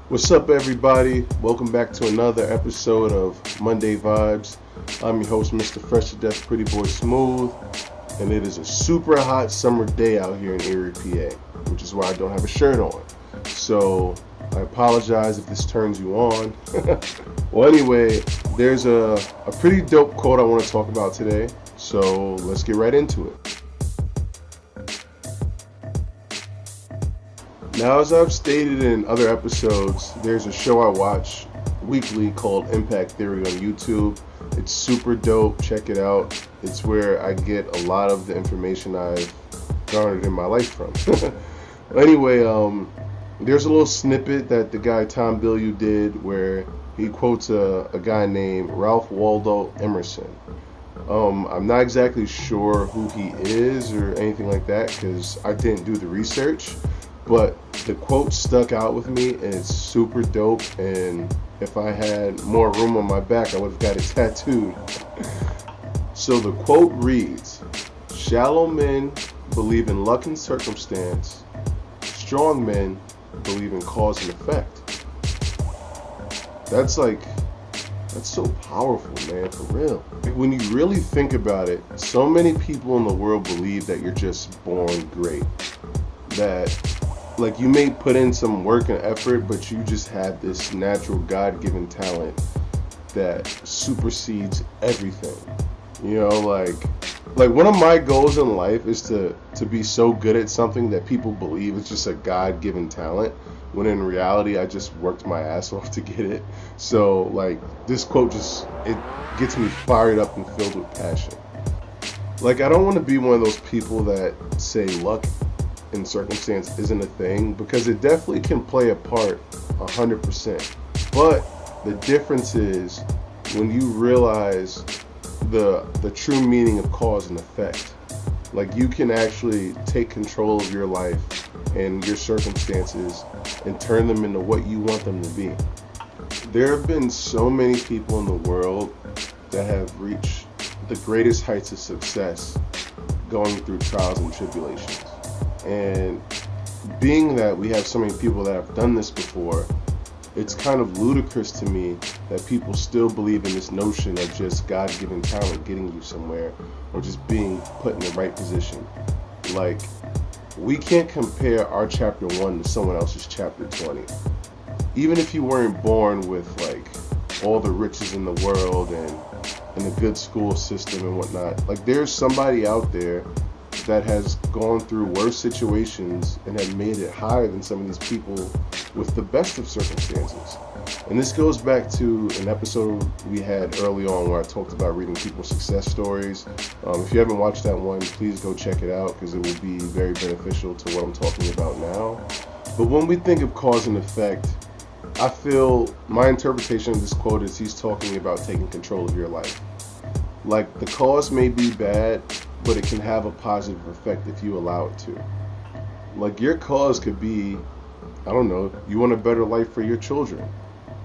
What's up, everybody? Welcome back to another episode of Monday Vibes. I'm your host, Mr. Fresh to Death Pretty Boy Smooth, and it is a super hot summer day out here in Erie, PA, which is why I don't have a shirt on. So I apologize if this turns you on. Well, anyway, there's a pretty dope quote I want to talk about today, so let's get right into it. Now, as I've stated in other episodes, there's a show I watch weekly called Impact Theory on YouTube. It's super dope. Check it out. It's where I get a lot of the information I've garnered in my life from. Anyway, there's a little snippet that the guy Tom Bilyeu did where he quotes a guy named Ralph Waldo Emerson. I'm not exactly sure who he is or anything like that because I didn't do the research. But the quote stuck out with me, and it's super dope. And if I had more room on my back, I would have got it tattooed. So the quote reads, "Shallow men believe in luck and circumstance. Strong men believe in cause and effect." That's so powerful, man, for real. When you really think about it, so many people in the world believe that you're just born great. That you may put in some work and effort, but you just have this natural God-given talent that supersedes everything. Like one of my goals in life is to be so good at something that people believe it's just a God-given talent, when in reality I just worked my ass off to get it. So this quote it gets me fired up and filled with passion. I don't want to be one of those people that say luck and circumstance isn't a thing, because it definitely can play a part 100%. But the difference is when you realize the true meaning of cause and effect. You can actually take control of your life and your circumstances and turn them into what you want them to be. There have been so many people in the world that have reached the greatest heights of success going through trials and tribulations. And being that we have so many people that have done this before, it's kind of ludicrous to me that people still believe in this notion of just God-given talent getting you somewhere, or just being put in the right position. We can't compare our chapter 1 to someone else's chapter 20. Even if you weren't born with all the riches in the world and a good school system and whatnot, there's somebody out there that has gone through worse situations and have made it higher than some of these people with the best of circumstances. And this goes back to an episode we had early on where I talked about reading people's success stories. If you haven't watched that one, please go check it out, because it will be very beneficial to what I'm talking about now. But when we think of cause and effect, I feel my interpretation of this quote is he's talking about taking control of your life. The cause may be bad, but it can have a positive effect if you allow it to. Your cause could be, I don't know, you want a better life for your children,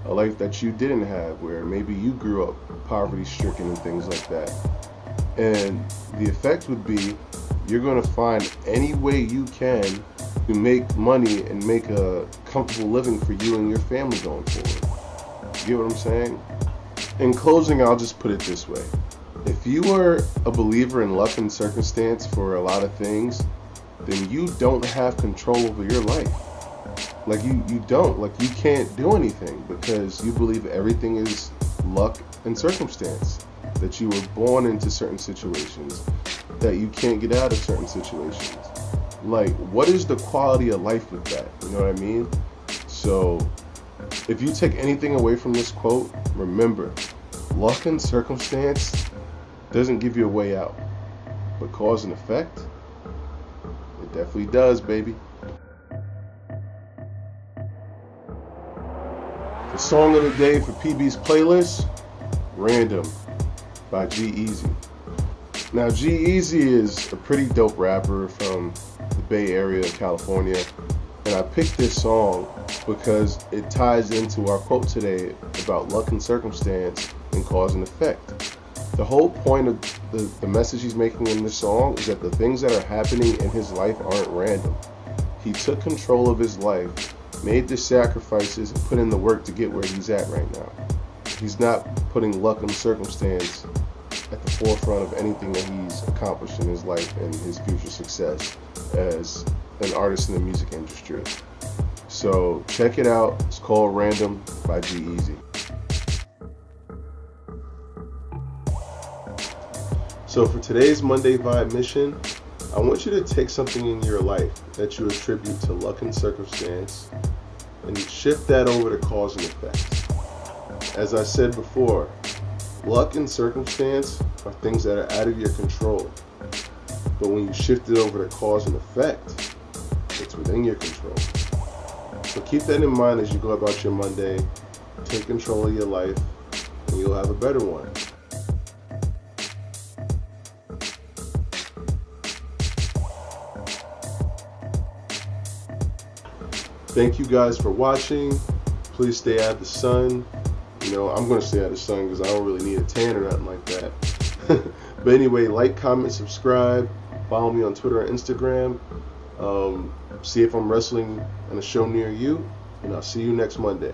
a life that you didn't have, where maybe you grew up poverty-stricken and things like that. And the effect would be you're going to find any way you can to make money and make a comfortable living for you and your family going forward. You get what I'm saying? In closing, I'll just put it this way. If you are a believer in luck and circumstance for a lot of things, then you don't have control over your life. You don't. You can't do anything because you believe everything is luck and circumstance. That you were born into certain situations, that you can't get out of certain situations. What is the quality of life with that? You know what I mean? So, if you take anything away from this quote, remember, luck and circumstance doesn't give you a way out, but cause and effect, it definitely does, baby. The song of the day for PB's playlist, Random by G-Eazy. Now, G-Eazy is a pretty dope rapper from the Bay Area of California, and I picked this song because it ties into our quote today about luck and circumstance and cause and effect. The whole point of the message he's making in this song is that the things that are happening in his life aren't random. He took control of his life made the sacrifices and put in the work to get where he's at right now. He's not putting luck and circumstance at the forefront of anything that he's accomplished in his life and his future success as an artist in the music industry. So check it out. It's called Random by G-Eazy. So for today's Monday Vibe mission, I want you to take something in your life that you attribute to luck and circumstance and shift that over to cause and effect. As I said before, luck and circumstance are things that are out of your control. But when you shift it over to cause and effect, it's within your control. So keep that in mind as you go about your Monday. Take control of your life, and you'll have a better one. Thank you guys for watching. Please stay out of the sun. You know, I'm going to stay out of the sun because I don't really need a tan or nothing like that. But anyway, like, comment, subscribe. Follow me on Twitter and Instagram. See if I'm wrestling in a show near you. And I'll see you next Monday.